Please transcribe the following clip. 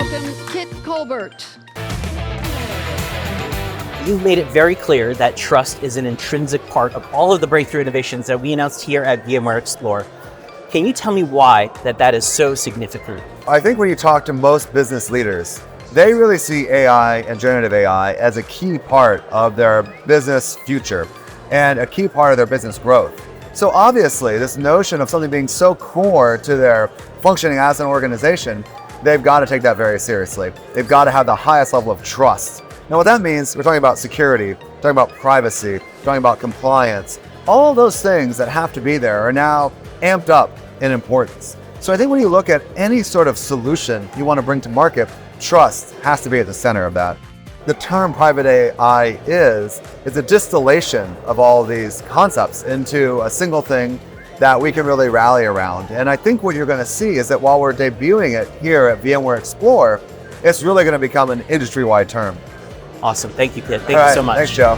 welcome Kit Colbert. You've made it very clear that trust is an intrinsic part of all of the breakthrough innovations that we announced here at VMware Explore. Can you tell me why that is so significant? I think when you talk to most business leaders, they really see AI and generative AI as a key part of their business future and a key part of their business growth. So obviously, this notion of something being so core to their functioning as an organization, they've got to take that very seriously. They've got to have the highest level of trust. Now what that means, we're talking about security, talking about privacy, talking about compliance. All those things that have to be there are now amped up in importance. So I think when you look at any sort of solution you want to bring to market, trust has to be at the center of that. The term private AI is a distillation of all these concepts into a single thing that we can really rally around. And I think what you're going to see is that while we're debuting it here at VMware Explore, it's really going to become an industry-wide term. Awesome. Thank you, Kit. Thank you so much. Thanks, Joe.